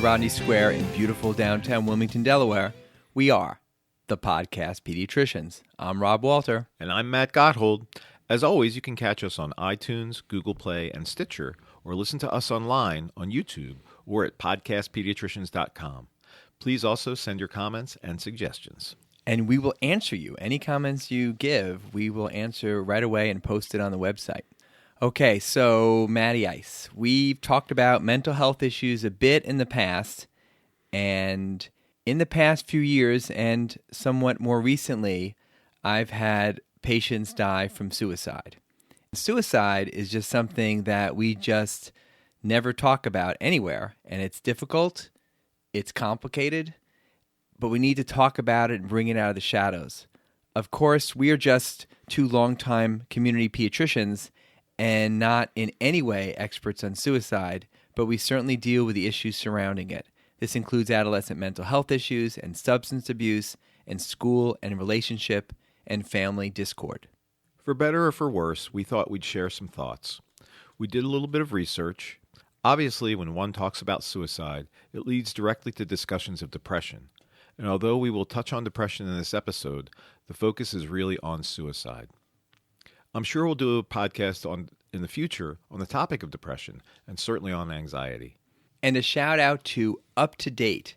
Rodney Square in beautiful downtown Wilmington, Delaware, we are the Podcast Pediatricians. I'm Rob Walter. And I'm Matt Gotthold. As always, you can catch us on iTunes, Google Play, and Stitcher, or listen to us online on YouTube or at podcastpediatricians.com. Please also send your comments and suggestions. And we will answer you. Any comments you give, we will answer right away and post it on the website. Okay, so Matty Ice, we've talked about mental health issues a bit in the past, and in the past few years and somewhat more recently, I've had patients die from suicide. Suicide is just something that we just never talk about anywhere, and it's difficult, it's complicated, but we need to talk about it and bring it out of the shadows. Of course, we are just two longtime community pediatricians and not in any way experts on suicide, but we certainly deal with the issues surrounding it. This includes adolescent mental health issues and substance abuse and school and relationship and family discord. For better or for worse, we thought we'd share some thoughts. We did a little bit of research. Obviously, when one talks about suicide, it leads directly to discussions of depression. And although we will touch on depression in this episode, the focus is really on suicide. I'm sure we'll do a podcast in the future on the topic of depression and certainly on anxiety. And a shout out to Up to Date,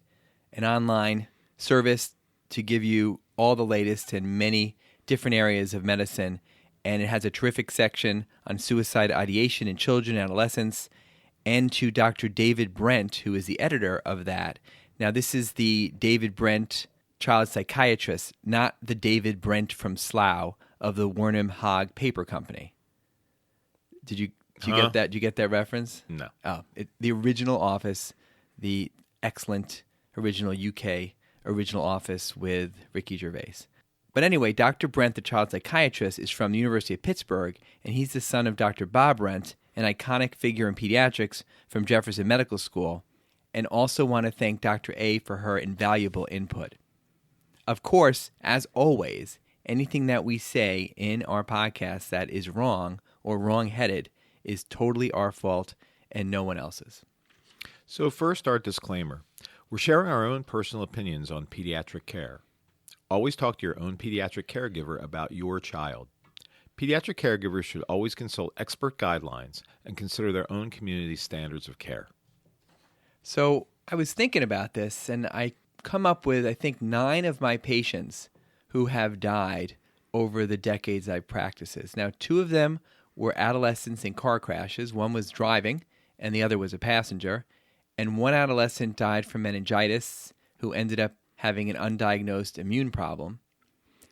an online service to give you all the latest in many different areas of medicine. And it has a terrific section on suicide ideation in children and adolescents, and to Dr. David Brent, who is the editor of that. Now, this is the David Brent child psychiatrist, not the David Brent from Slough of the Wernham Hogg Paper Company. Did you get that? Did you get that reference? No. Oh, the original office, the excellent original UK original office with Ricky Gervais. But anyway, Dr. Brent, the child psychiatrist, is from the University of Pittsburgh, and he's the son of Dr. Bob Brent, an iconic figure in pediatrics from Jefferson Medical School, and also want to thank Dr. A for her invaluable input. Of course, as always, anything that we say in our podcast that is wrong or wrong-headed is totally our fault and no one else's. So first, our disclaimer. We're sharing our own personal opinions on pediatric care. Always talk to your own pediatric caregiver about your child. Pediatric caregivers should always consult expert guidelines and consider their own community standards of care. So I was thinking about this, and I come up with, I think, 9 of my patients who have died over the decades I've practiced this. Now, 2 of them were adolescents in car crashes. One was driving, and the other was a passenger. And one adolescent died from meningitis who ended up having an undiagnosed immune problem.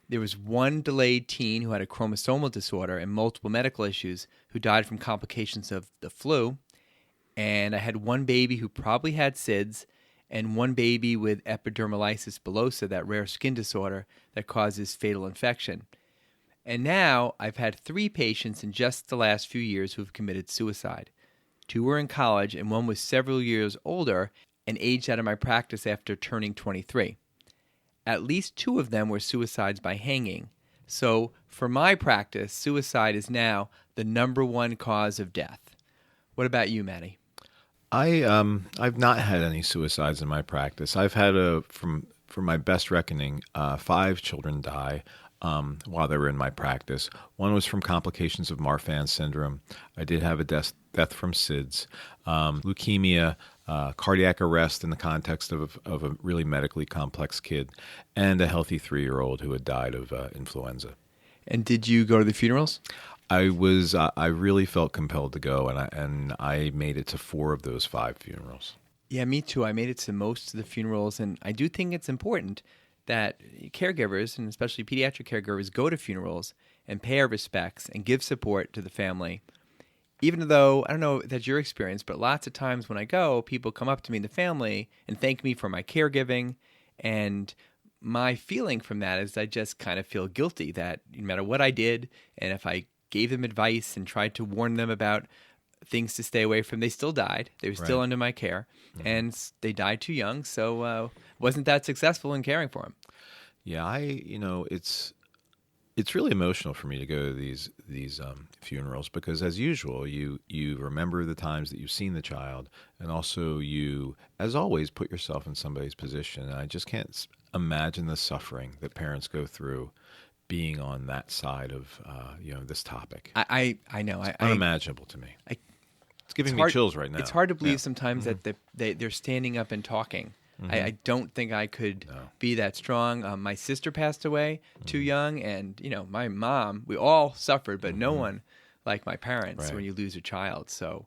There was one delayed teen who had a chromosomal disorder and multiple medical issues who died from complications of the flu. And I had one baby who probably had SIDS and one baby with epidermolysis bullosa, that rare skin disorder that causes fatal infection. And now I've had 3 patients in just the last few years who have committed suicide. 2 were in college and one was several years older and aged out of my practice after turning 23. At least 2 of them were suicides by hanging. So for my practice, suicide is now the number 1 cause of death. What about you, Matty? I've not had any suicides in my practice. I've had from my best reckoning, 5 children die while they were in my practice. One was from complications of Marfan syndrome. I did have a death from SIDS, leukemia, cardiac arrest in the context of a really medically complex kid, and a healthy 3-year-old who had died of influenza. And did you go to the funerals? I really felt compelled to go, and I made it to 4 of those 5 funerals. Yeah, me too. I made it to most of the funerals, and I do think it's important that caregivers, and especially pediatric caregivers, go to funerals and pay our respects and give support to the family. Even though, I don't know if that's your experience, but lots of times when I go, people come up to me in the family and thank me for my caregiving, and my feeling from that is I just kind of feel guilty that no matter what I did, and if I gave them advice and tried to warn them about things to stay away from, they still died. They were still under my care, and they died too young, so wasn't that successful in caring for them. Yeah, It's really emotional for me to go to these funerals because, as usual, you remember the times that you've seen the child, and also you, as always, put yourself in somebody's position. And I just can't imagine the suffering that parents go through being on that side of this topic. I know. It's unimaginable to me. It's giving me chills right now. It's hard to believe sometimes that they're standing up and talking. I don't think I could be that strong. My sister passed away too young, and my mom. We all suffered, but no one like my parents when you lose a child. So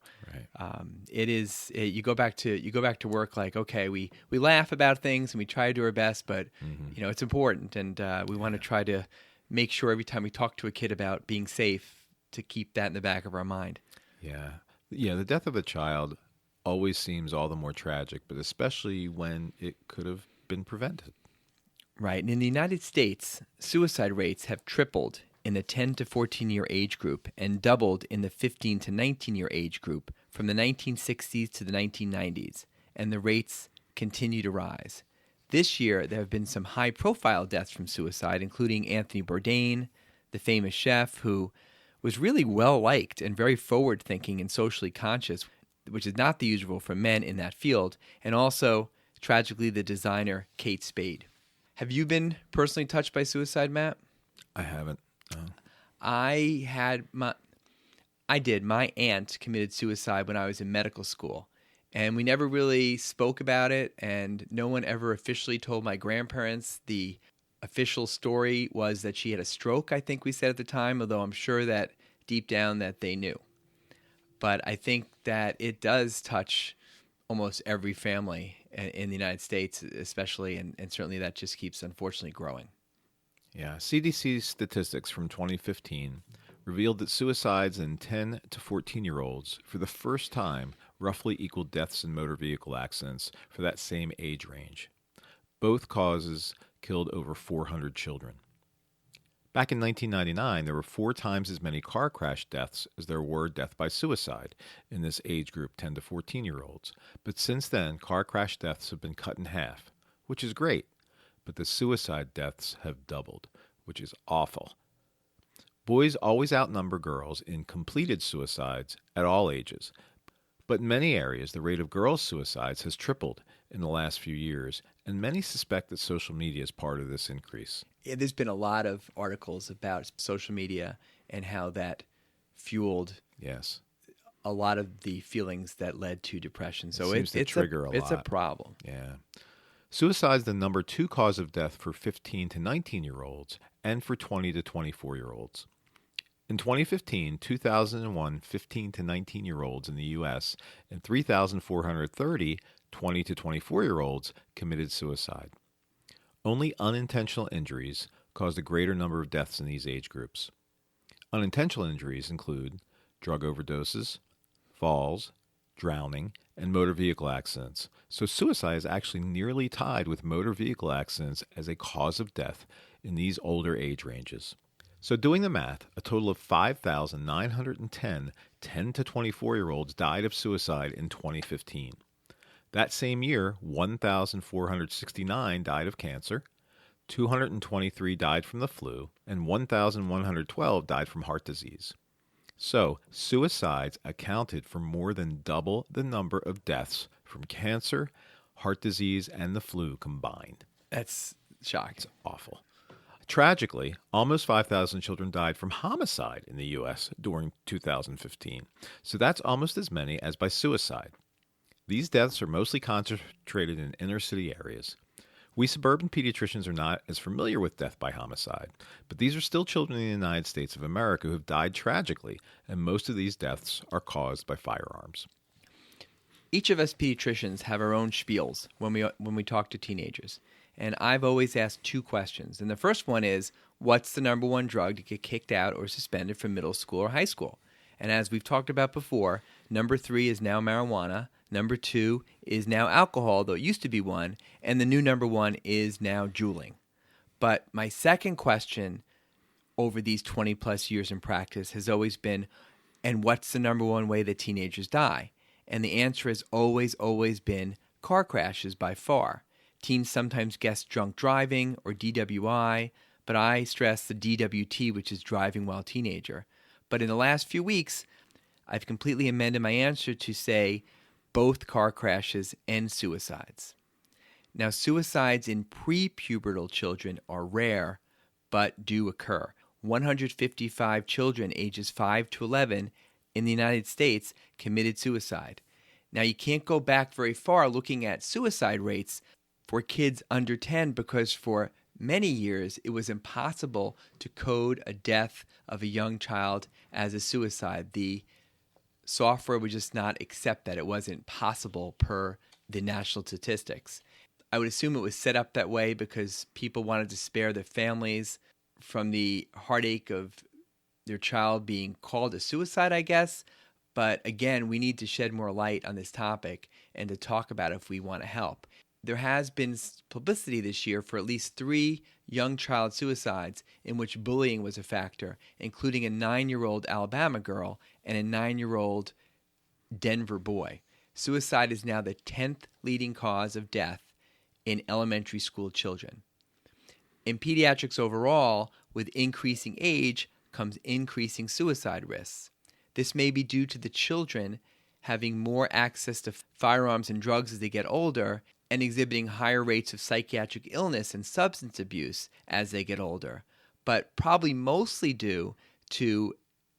it is. You go back to work like, okay, we laugh about things and we try to do our best, but it's important, and we want to try to make sure every time we talk to a kid about being safe to keep that in the back of our mind. Yeah. The death of a child always seems all the more tragic, but especially when it could have been prevented. Right. And in the United States, suicide rates have tripled in the 10 to 14-year age group and doubled in the 15 to 19-year age group from the 1960s to the 1990s, and the rates continue to rise. This year, there have been some high-profile deaths from suicide, including Anthony Bourdain, the famous chef who was really well-liked and very forward-thinking and socially conscious, which is not the usual for men in that field, and also, tragically, the designer Kate Spade. Have you been personally touched by suicide, Matt? I haven't. No. I did. My aunt committed suicide when I was in medical school, and we never really spoke about it, and no one ever officially told my grandparents. The official story was that she had a stroke, I think we said at the time, although I'm sure that deep down that they knew. But I think that it does touch almost every family in the United States, especially, and certainly that just keeps, unfortunately, growing. Yeah, CDC statistics from 2015 revealed that suicides in 10 to 14-year-olds, for the first time, roughly equaled deaths in motor vehicle accidents for that same age range. Both causes killed over 400 children. Back in 1999, there were 4 times as many car crash deaths as there were death by suicide in this age group, 10 to 14-year-olds. But since then, car crash deaths have been cut in half, which is great. But the suicide deaths have doubled, which is awful. Boys always outnumber girls in completed suicides at all ages. But in many areas, the rate of girls' suicides has tripled in the last few years, and many suspect that social media is part of this increase. Yeah, there's been a lot of articles about social media and how that fueled a lot of the feelings that led to depression. So it's a problem. Yeah. Suicide is the number 2 cause of death for 15 to 19-year-olds and for 20 to 24-year-olds. In 2015, 2,001 15 to 19-year-olds in the U.S. and 3,430 20 to 24-year-olds committed suicide. Only unintentional injuries caused a greater number of deaths in these age groups. Unintentional injuries include drug overdoses, falls, drowning, and motor vehicle accidents. So suicide is actually nearly tied with motor vehicle accidents as a cause of death in these older age ranges. So doing the math, a total of 5,910 10 to 24-year-olds died of suicide in 2015. That same year, 1,469 died of cancer, 223 died from the flu, and 1,112 died from heart disease. So, suicides accounted for more than double the number of deaths from cancer, heart disease, and the flu combined. That's shocking. It's awful. Tragically, almost 5,000 children died from homicide in the U.S. during 2015. So that's almost as many as by suicide. These deaths are mostly concentrated in inner-city areas. We suburban pediatricians are not as familiar with death by homicide, but these are still children in the United States of America who have died tragically, and most of these deaths are caused by firearms. Each of us pediatricians have our own spiels when we talk to teenagers, and I've always asked 2 questions. And the first one is, what's the number 1 drug to get kicked out or suspended from middle school or high school? And as we've talked about before, number 3 is now marijuana. Number 2 is now alcohol, though it used to be 1, and the new number 1 is now juuling. But my second question over these 20-plus years in practice has always been, and what's the number 1 way that teenagers die? And the answer has always been car crashes by far. Teens sometimes guess drunk driving or DWI, but I stress the DWT, which is driving while teenager. But in the last few weeks, I've completely amended my answer to say both car crashes and suicides. Now, suicides in prepubertal children are rare, but do occur. 155 children ages 5 to 11 in the United States committed suicide. Now, you can't go back very far looking at suicide rates for kids under 10 because for many years it was impossible to code a death of a young child as a suicide. The software would just not accept that. It wasn't possible per the national statistics. I would assume it was set up that way because people wanted to spare their families from the heartache of their child being called a suicide, I guess. But again, we need to shed more light on this topic and to talk about it if we want to help. There has been publicity this year for at least 3 young child suicides in which bullying was a factor, including a 9-year-old Alabama girl and a 9-year-old Denver boy. Suicide is now the 10th leading cause of death in elementary school children. In pediatrics overall, with increasing age comes increasing suicide risks. This may be due to the children having more access to firearms and drugs as they get older and exhibiting higher rates of psychiatric illness and substance abuse as they get older, but probably mostly due to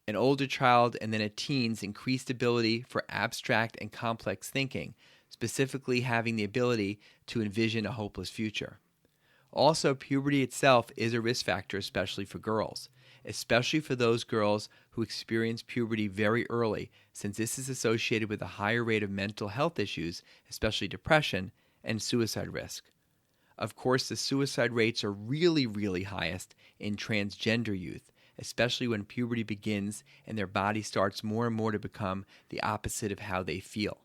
an older child and then a teen's increased ability for abstract and complex thinking, specifically having the ability to envision a hopeless future. Also, puberty itself is a risk factor, especially for girls, especially for those girls who experience puberty very early, since this is associated with a higher rate of mental health issues, especially depression, and suicide risk. Of course, the suicide rates are really, really highest in transgender youth, especially when puberty begins and their body starts more and more to become the opposite of how they feel.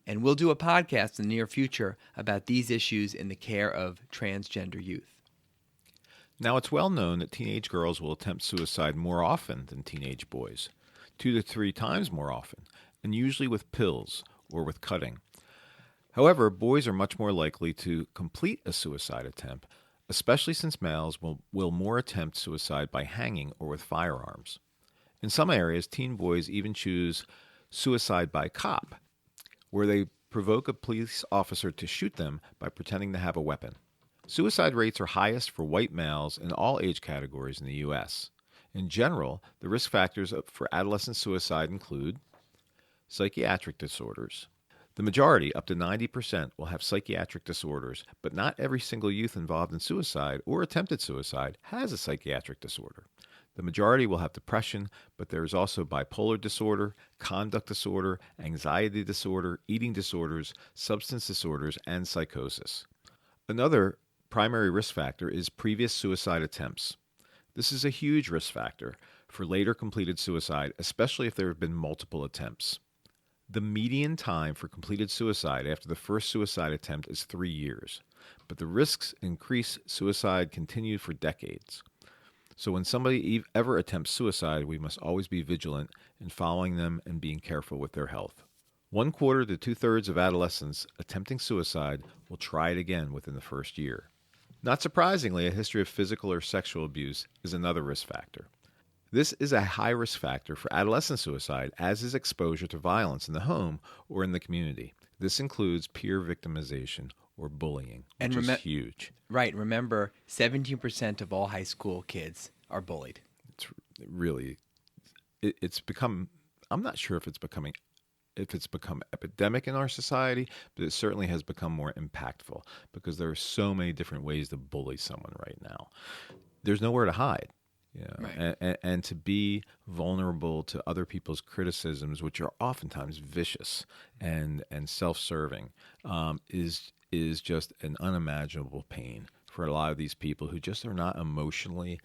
And we'll do a podcast in the near future about these issues in the care of transgender youth. Now, it's well known that teenage girls will attempt suicide more often than teenage boys, 2 to 3 times more often, and usually with pills or with cutting. However, boys are much more likely to complete a suicide attempt, especially since males will more attempt suicide by hanging or with firearms. In some areas, teen boys even choose suicide by cop, where they provoke a police officer to shoot them by pretending to have a weapon. Suicide rates are highest for white males in all age categories in the U.S. In general, the risk factors for adolescent suicide include psychiatric disorders. The majority, up to 90%, will have psychiatric disorders, but not every single youth involved in suicide or attempted suicide has a psychiatric disorder. The majority will have depression, but there is also bipolar disorder, conduct disorder, anxiety disorder, eating disorders, substance disorders, and psychosis. Another primary risk factor is previous suicide attempts. This is a huge risk factor for later completed suicide, especially if there have been multiple attempts. The median time for completed suicide after the first suicide attempt is 3 years, but the risks increase suicide continue for decades. So when somebody ever attempts suicide, we must always be vigilant in following them and being careful with their health. 1/4 to 2/3 of adolescents attempting suicide will try it again within the first year. Not surprisingly, a history of physical or sexual abuse is another risk factor. This is a high risk factor for adolescent suicide, as is exposure to violence in the home or in the community. This includes peer victimization or bullying, which is huge. Right. Remember, 17% of all high school kids are bullied. It's really, it's become, I'm not sure if it's become epidemic in our society, but it certainly has become more impactful because there are so many different ways to bully someone right now. There's nowhere to hide. Right. And to be vulnerable to other people's criticisms, which are oftentimes vicious and self-serving, is just an unimaginable pain for a lot of these people who just are not emotionally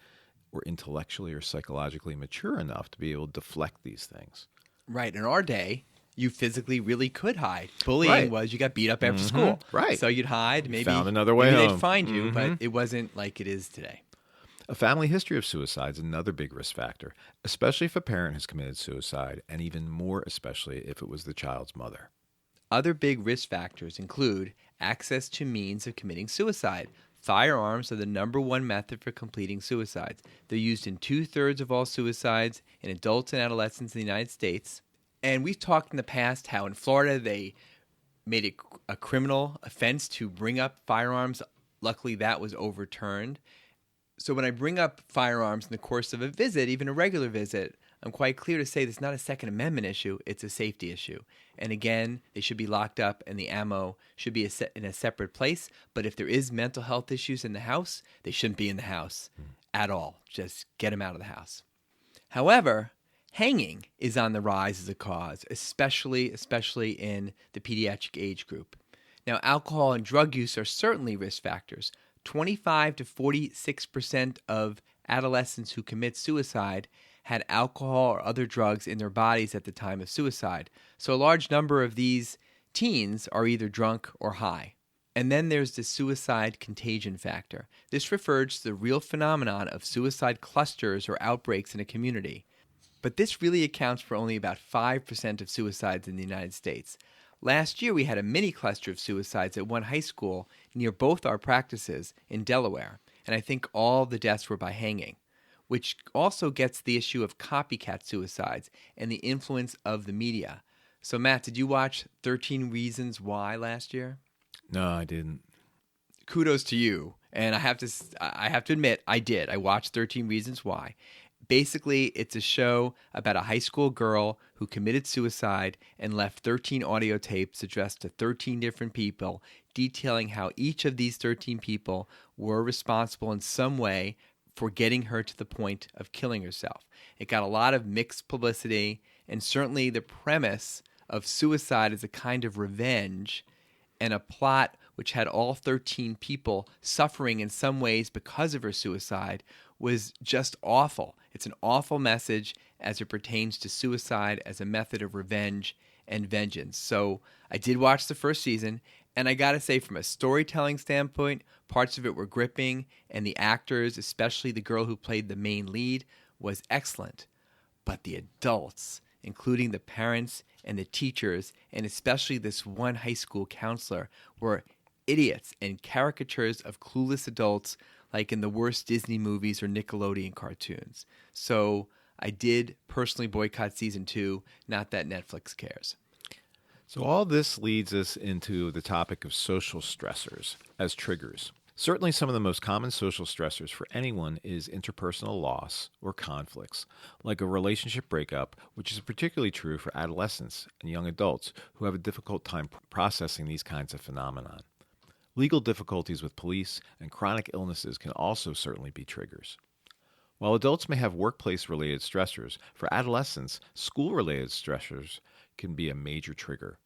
or intellectually or psychologically mature enough to be able to deflect these things. Right. In our day, you physically really could hide. Bullying was you got beat up after school. Right. So you'd hide. Maybe found another way maybe home. They'd find you, but it wasn't like it is today. A family history of suicide is another big risk factor, especially if a parent has committed suicide, and even more especially if it was the child's mother. Other big risk factors include access to means of committing suicide, Firearms are the number one method for completing suicides. They're used in 2/3 of all suicides in adults and adolescents in the United States. And we've talked in the past how in Florida they made it a criminal offense to bring up firearms. Luckily, that was overturned. So when I bring up firearms in the course of a visit, even a regular visit, I'm quite clear to say this is not a Second Amendment issue, it's a safety issue. And again, they should be locked up and the ammo should be in a separate place. But if there is mental health issues in the house, they shouldn't be in the house at all. Just get them out of the house. However, hanging is on the rise as a cause, especially in the pediatric age group. Now, alcohol and drug use are certainly risk factors. 25 to 46% of adolescents who commit suicide had alcohol or other drugs in their bodies at the time of suicide. So a large number of these teens are either drunk or high. And then there's the suicide contagion factor. This refers to the real phenomenon of suicide clusters or outbreaks in a community. But this really accounts for only about 5% of suicides in the United States. Last year, we had a mini cluster of suicides at one high school near both our practices in Delaware, and I think all the deaths were by hanging, which also gets the issue of copycat suicides and the influence of the media. So, Matt, did you watch 13 Reasons Why last year? No, I didn't. Kudos to you. And I have to admit, I did. I watched 13 Reasons Why. Basically, it's a show about a high school girl who committed suicide and left 13 audio tapes addressed to 13 different people, detailing how each of these 13 people were responsible in some way for getting her to the point of killing herself. It got a lot of mixed publicity, and certainly the premise of suicide as a kind of revenge and a plot which had all 13 people suffering in some ways because of her suicide was just awful. It's an awful message as it pertains to suicide as a method of revenge and vengeance. So I did watch the first season, and I gotta say, from a storytelling standpoint, parts of it were gripping, and the actors, especially the girl who played the main lead, was excellent. But the adults, including the parents and the teachers, and especially this one high school counselor, were idiots and caricatures of clueless adults like in the worst Disney movies or Nickelodeon cartoons. So I did personally boycott season 2, not that Netflix cares. So all this leads us into the topic of social stressors as triggers. Certainly some of the most common social stressors for anyone is interpersonal loss or conflicts, like a relationship breakup, which is particularly true for adolescents and young adults who have a difficult time processing these kinds of phenomena. Legal difficulties with police and chronic illnesses can also certainly be triggers. While adults may have workplace-related stressors, for adolescents, school-related stressors can be a major trigger.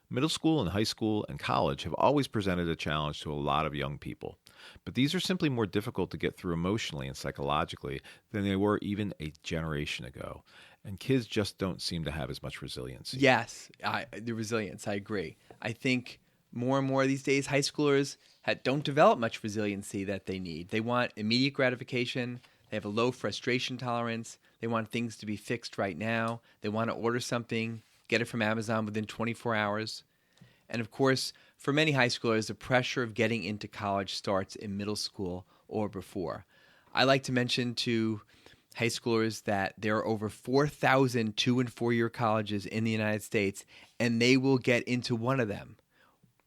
Middle school and high school and college have always presented a challenge to a lot of young people, but these are simply more difficult to get through emotionally and psychologically than they were even a generation ago, and kids just don't seem to have as much resilience. Yes, the resilience, I agree. I think more and more these days, high schoolers don't develop much resiliency that they need. They want immediate gratification. They have a low frustration tolerance. They want things to be fixed right now. They want to order something, get it from Amazon within 24 hours. And of course, for many high schoolers, the pressure of getting into college starts in middle school or before. I like to mention to high schoolers that there are over 4,000 2- and 4-year colleges in the United States, and they will get into one of them,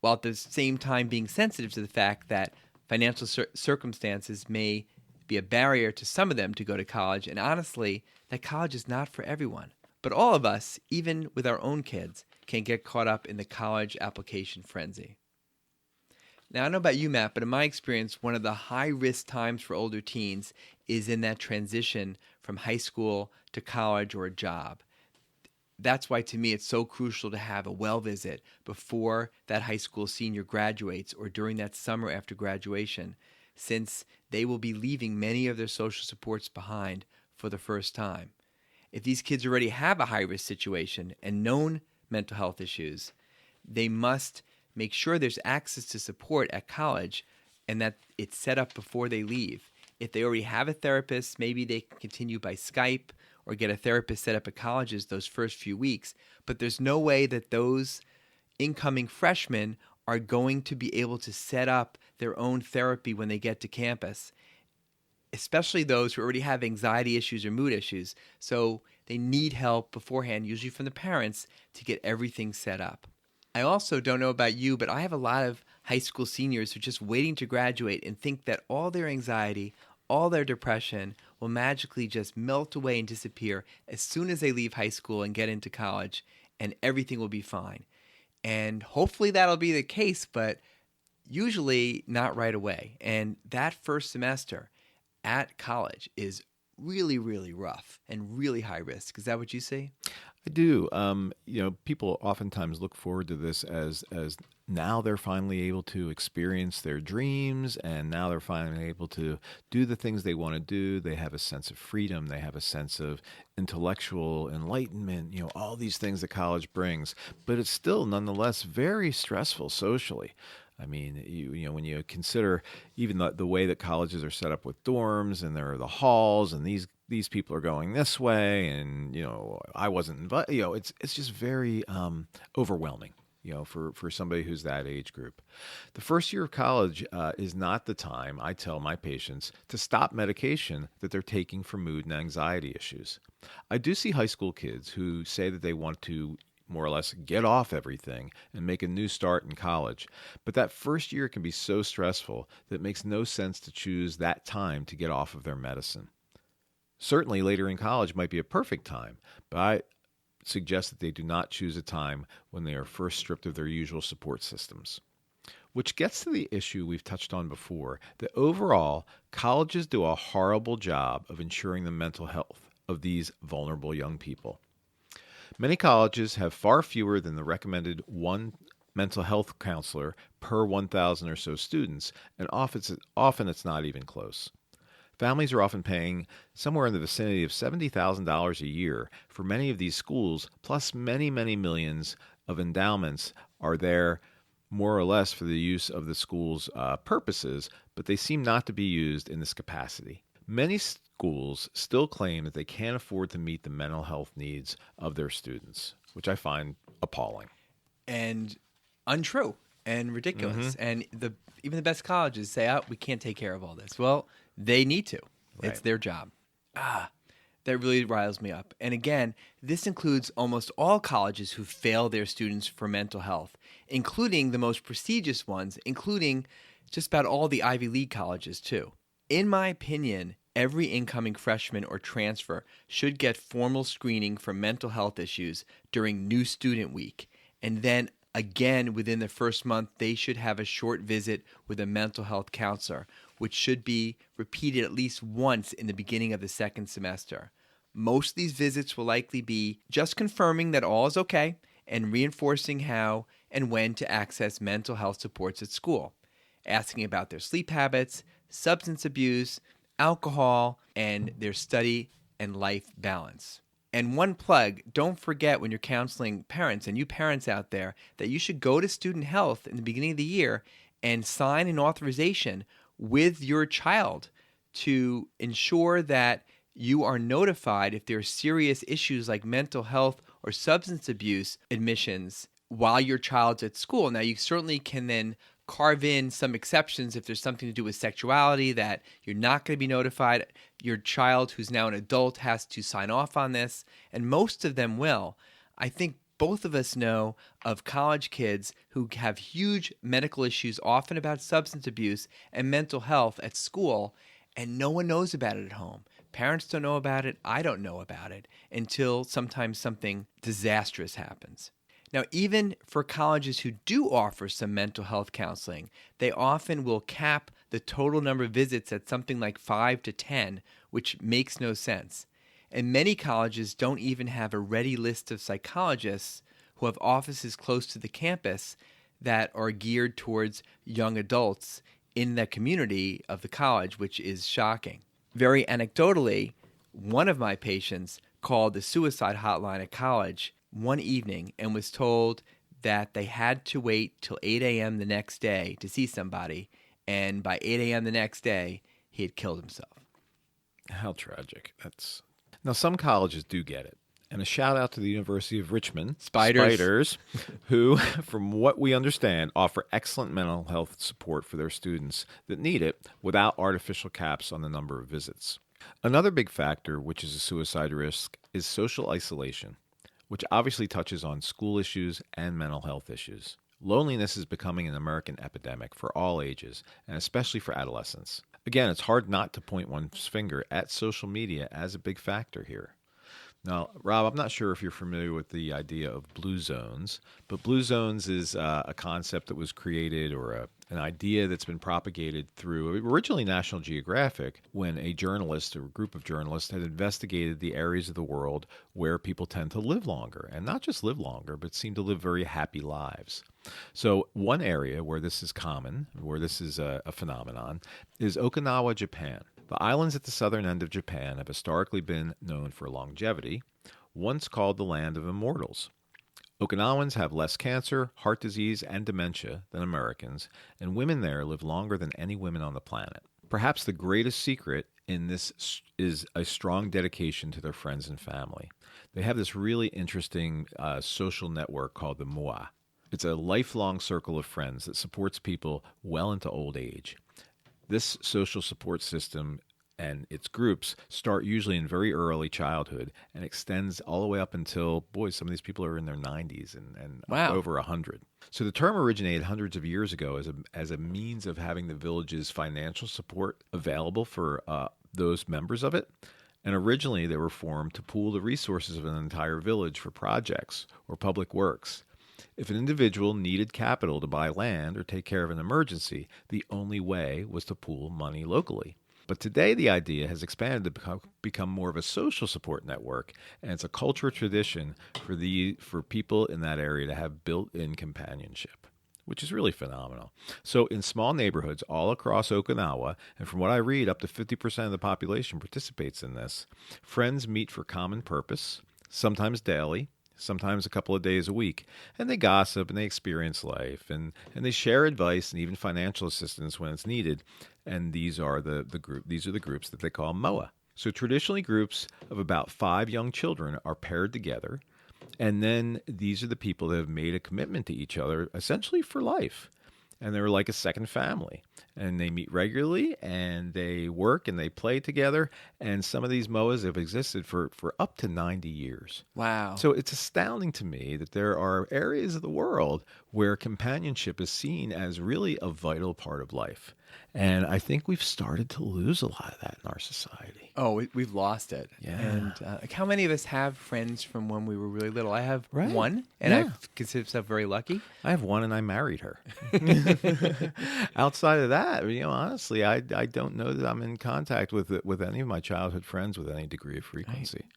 while at the same time being sensitive to the fact that financial circumstances may be a barrier to some of them to go to college, and honestly, that college is not for everyone. But all of us, even with our own kids, can get caught up in the college application frenzy. Now, I don't know about you, Matt, but in my experience, one of the high-risk times for older teens is in that transition from high school to college or a job. That's why, to me, it's so crucial to have a well visit before that high school senior graduates or during that summer after graduation, since they will be leaving many of their social supports behind for the first time. If these kids already have a high-risk situation and known mental health issues, they must make sure there's access to support at college and that it's set up before they leave. If they already have a therapist, maybe they can continue by Skype or get a therapist set up at colleges those first few weeks. But there's no way that those incoming freshmen are going to be able to set up their own therapy when they get to campus, especially those who already have anxiety issues or mood issues. So they need help beforehand, usually from the parents, to get everything set up. I also don't know about you, but I have a lot of high school seniors who are just waiting to graduate and think that all their anxiety, all their depression will magically just melt away and disappear as soon as they leave high school and get into college, and everything will be fine. And hopefully that'll be the case, but usually not right away. And that first semester at college is really, really rough and really high risk. Is that what you see? I do. People oftentimes look forward to this as now they're finally able to experience their dreams, and now they're finally able to do the things they want to do. They have a sense of freedom. They have a sense of intellectual enlightenment, all these things that college brings. But it's still nonetheless very stressful socially. I mean, when you consider even the way that colleges are set up with dorms, and there are the halls, and these people are going this way, and I wasn't invited. It's just very overwhelming. For somebody who's that age group. The first year of college is not the time, I tell my patients, to stop medication that they're taking for mood and anxiety issues. I do see high school kids who say that they want to more or less get off everything and make a new start in college. But that first year can be so stressful that it makes no sense to choose that time to get off of their medicine. Certainly later in college might be a perfect time, but I suggest that they do not choose a time when they are first stripped of their usual support systems. Which gets to the issue we've touched on before, that overall, colleges do a horrible job of ensuring the mental health of these vulnerable young people. Many colleges have far fewer than the recommended one mental health counselor per 1,000 or so students, and often it's not even close. Families are often paying somewhere in the vicinity of $70,000 a year for many of these schools, plus many, many millions of endowments are there more or less for the use of the school's purposes, but they seem not to be used in this capacity. Many schools still claim that they can't afford to meet the mental health needs of their students, which I find appalling. And untrue and ridiculous. And even the best colleges say, we can't take care of all this. Well, they need to. Right. It's their job. That really riles me up. And again, this includes almost all colleges who fail their students for mental health, including the most prestigious ones, including just about all the Ivy League colleges too. In my opinion, every incoming freshman or transfer should get formal screening for mental health issues during new student week. And then again, within the first month, they should have a short visit with a mental health counselor, which should be repeated at least once in the beginning of the second semester. Most of these visits will likely be just confirming that all is okay and reinforcing how and when to access mental health supports at school, asking about their sleep habits, substance abuse, alcohol, and their study and life balance. And one plug, don't forget when you're counseling parents, and you parents out there, that you should go to student health in the beginning of the year and sign an authorization with your child to ensure that you are notified if there are serious issues like mental health or substance abuse admissions while your child's at school. Now, you certainly can then carve in some exceptions if there's something to do with sexuality that you're not going to be notified. Your child, who's now an adult, has to sign off on this, and most of them will. I think both of us know of college kids who have huge medical issues, often about substance abuse and mental health at school, and no one knows about it at home. Parents don't know about it. I don't know about it until sometimes something disastrous happens. Now, even for colleges who do offer some mental health counseling, they often will cap the total number of visits at something like 5 to 10, which makes no sense. And many colleges don't even have a ready list of psychologists who have offices close to the campus that are geared towards young adults in the community of the college, which is shocking. Very anecdotally, one of my patients called the suicide hotline at college one evening and was told that they had to wait till 8 a.m. the next day to see somebody, and by 8 a.m. the next day, he had killed himself. How tragic. Now, some colleges do get it, And a shout out to the University of Richmond, Spiders, who, from what we understand, offer excellent mental health support for their students that need it without artificial caps on the number of visits. Another big factor, which is a suicide risk, is social isolation, which obviously touches on school issues and mental health issues. Loneliness is becoming an American epidemic for all ages, and especially for adolescents. Again, it's hard not to point one's finger at social media as a big factor here. Now, Rob, I'm not sure if you're familiar with the idea of blue zones, but blue zones is a concept that was created or an idea that's been propagated through originally National Geographic when a journalist or a group of journalists had investigated the areas of the world where people tend to live longer, and not just live longer, but seem to live very happy lives. So one area where this is common, where this is a phenomenon, is Okinawa, Japan. The islands at the southern end of Japan have historically been known for longevity, once called the land of immortals. Okinawans have less cancer, heart disease, and dementia than Americans, and women there live longer than any women on the planet. Perhaps the greatest secret in this is a strong dedication to their friends and family. They have this really interesting social network called the Moa. It's a lifelong circle of friends that supports people well into old age. This social support system and its groups start usually in very early childhood and extends all the way up until, boy, some of these people are in their 90s and Wow. over 100. So the term originated hundreds of years ago as a means of having the village's financial support available for those members of it. And originally they were formed to pool the resources of an entire village for projects or public works. If an individual needed capital to buy land or take care of an emergency, the only way was to pool money locally. But today the idea has expanded to become more of a social support network, and it's a cultural tradition for people in that area to have built-in companionship, which is really phenomenal. So in small neighborhoods all across Okinawa, and from what I read, up to 50% of the population participates in this, friends meet for common purpose, sometimes daily, sometimes a couple of days a week, and they gossip and they experience life and they share advice and even financial assistance when it's needed. And these are the groups that they call MOA. So traditionally groups of about 5 young children are paired together, and then these are the people that have made a commitment to each other essentially for life. And they're like a second family. And they meet regularly, and they work, and they play together. And some of these MOAs have existed for up to 90 years. Wow. So it's astounding to me that there are areas of the world where companionship is seen as really a vital part of life. And I think we've started to lose a lot of that in our society. Oh, we've lost it. Yeah. And like how many of us have friends from when we were really little? I have Right. one, and Yeah. I consider myself very lucky. I have one, and I married her. Outside of that, honestly, I don't know that I'm in contact with any of my childhood friends with any degree of frequency. Right.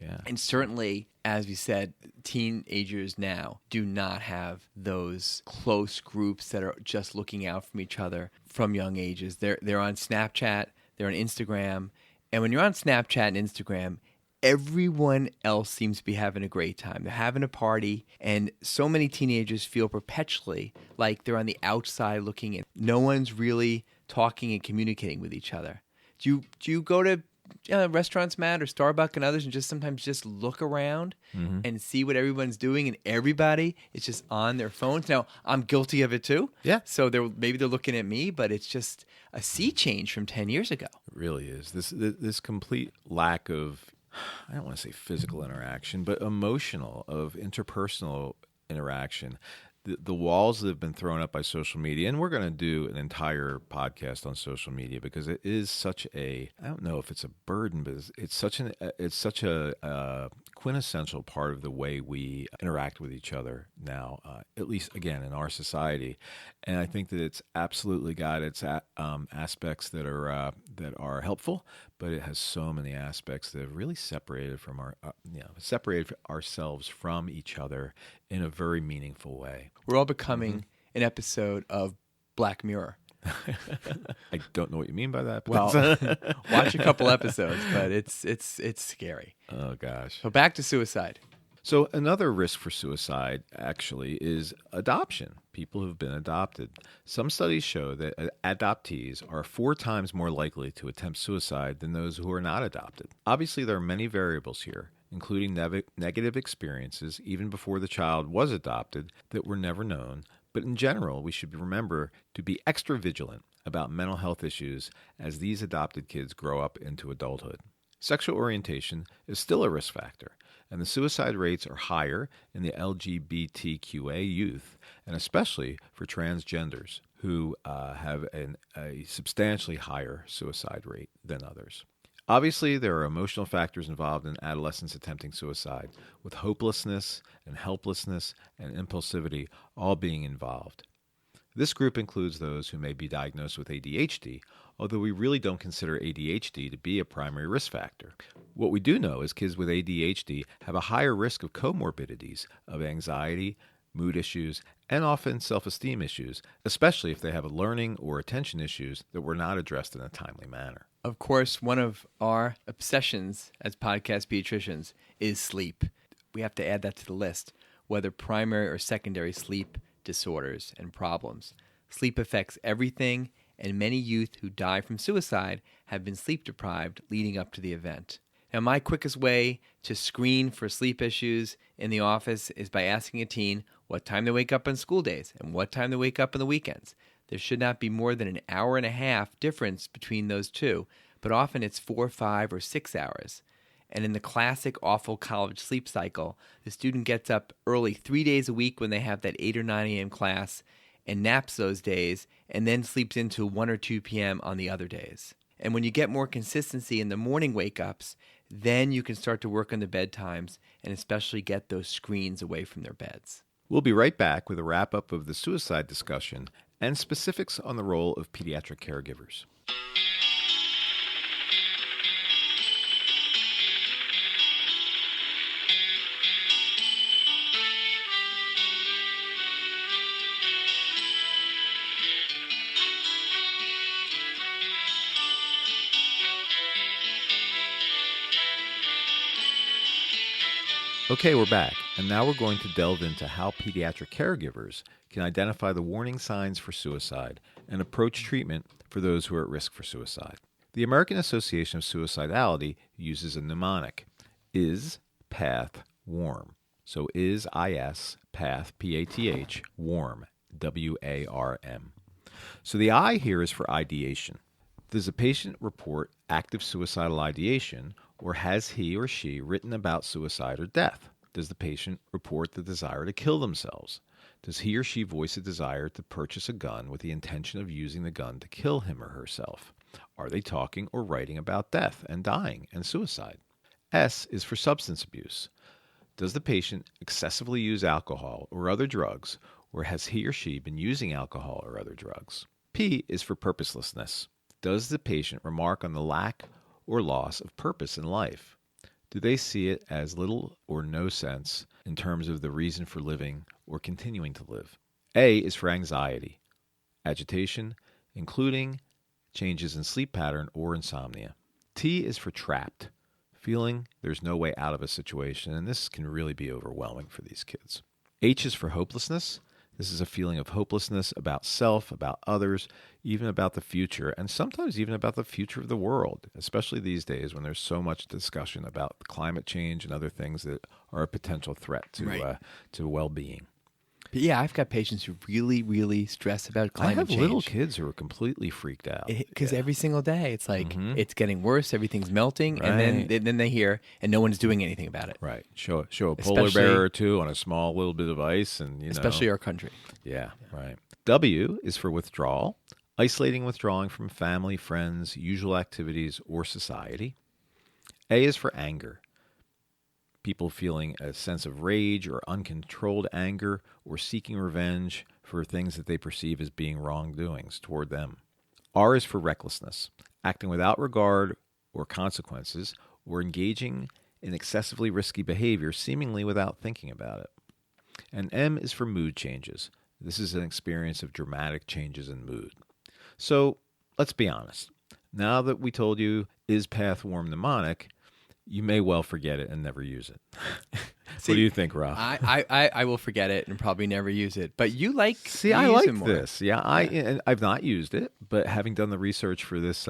Yeah. And certainly, as we said, teenagers now do not have those close groups that are just looking out for each other from young ages. They're on Snapchat, they're on Instagram, and when you're on Snapchat and Instagram, everyone else seems to be having a great time. They're having a party, and so many teenagers feel perpetually like they're on the outside looking in. No one's really talking and communicating with each other. Do you go to restaurants, Matt, or Starbucks and others, and just sometimes just look around and see what everyone's doing, and everybody is just on their phones? Now, I'm guilty of it too. Yeah. So maybe they're looking at me, but it's just a sea change from 10 years ago. It really is. This complete lack of, I don't want to say physical interaction, but emotional, of interpersonal interaction. The walls that have been thrown up by social media, and we're going to do an entire podcast on social media because it is such a, I don't know if it's a burden, but it's such a quintessential part of the way we interact with each other now, at least again in our society. And I think that it's absolutely got its aspects that are helpful, but it has so many aspects that have really separated ourselves from each other in a very meaningful way. We're all becoming an episode of Black Mirror. I don't know what you mean by that. But Well, watch a couple episodes, but it's scary. Oh gosh. So back to suicide. So another risk for suicide actually is adoption. People who've been adopted. Some studies show that adoptees are 4 times more likely to attempt suicide than those who are not adopted. Obviously, there are many variables here, including negative experiences even before the child was adopted that were never known. But in general, we should remember to be extra vigilant about mental health issues as these adopted kids grow up into adulthood. Sexual orientation is still a risk factor, and the suicide rates are higher in the LGBTQA youth, and especially for transgenders who have a substantially higher suicide rate than others. Obviously, there are emotional factors involved in adolescents attempting suicide, with hopelessness and helplessness and impulsivity all being involved. This group includes those who may be diagnosed with ADHD, although we really don't consider ADHD to be a primary risk factor. What we do know is kids with ADHD have a higher risk of comorbidities of anxiety, mood issues, and often self-esteem issues, especially if they have learning or attention issues that were not addressed in a timely manner. Of course, one of our obsessions as podcast pediatricians is sleep. We have to add that to the list, whether primary or secondary sleep disorders and problems. Sleep affects everything, and many youth who die from suicide have been sleep deprived leading up to the event. Now, my quickest way to screen for sleep issues in the office is by asking a teen what time they wake up on school days and what time they wake up on the weekends. There should not be more than an hour and a half difference between those two, but often it's 4, 5, or 6 hours. And in the classic awful college sleep cycle, the student gets up early 3 days a week when they have that 8 or 9 a.m. class and naps those days and then sleeps into 1 or 2 p.m. on the other days. And when you get more consistency in the morning wake-ups, then you can start to work on the bedtimes and especially get those screens away from their beds. We'll be right back with a wrap-up of the suicide discussion and specifics on the role of pediatric caregivers. Okay, we're back, and now we're going to delve into how pediatric caregivers can identify the warning signs for suicide and approach treatment for those who are at risk for suicide. The American Association of Suicidality uses a mnemonic, is, path, warm. So is, path, P-A-T-H, warm, W-A-R-M. So the I here is for ideation. Does a patient report active suicidal ideation, or has he or she written about suicide or death? Does the patient report the desire to kill themselves? Does he or she voice a desire to purchase a gun with the intention of using the gun to kill him or herself? Are they talking or writing about death and dying and suicide? S is for substance abuse. Does the patient excessively use alcohol or other drugs, or has he or she been using alcohol or other drugs? P is for purposelessness. Does the patient remark on the lack or loss of purpose in life? Do they see it as little or no sense in terms of the reason for living or continuing to live? A is for anxiety, agitation, including changes in sleep pattern or insomnia. T is for trapped, feeling there's no way out of a situation, and this can really be overwhelming for these kids. H is for hopelessness. This is a feeling of hopelessness about self, about others, even about the future, and sometimes even about the future of the world, especially these days when there's so much discussion about climate change and other things that are a potential threat to well-being. But yeah, I've got patients who really, really stress about climate change. I have little kids who are completely freaked out. Because every single day it's like, it's getting worse, everything's melting, Right. and then they hear, and no one's doing anything about it. Right. Show a polar bear or two on a small little bit of ice, and especially our country. Yeah, right. W is for withdrawal, isolating, withdrawing from family, friends, usual activities, or society. A is for anger. People feeling a sense of rage or uncontrolled anger or seeking revenge for things that they perceive as being wrongdoings toward them. R is for recklessness, acting without regard or consequences or engaging in excessively risky behavior seemingly without thinking about it. And M is for mood changes. This is an experience of dramatic changes in mood. So let's be honest. Now that we told you is path warm mnemonic, you may well forget it and never use it. What do you think, Ralph? I will forget it and probably never use it. But you like I use like it more. this. Yeah, and I've not used it, but having done the research for this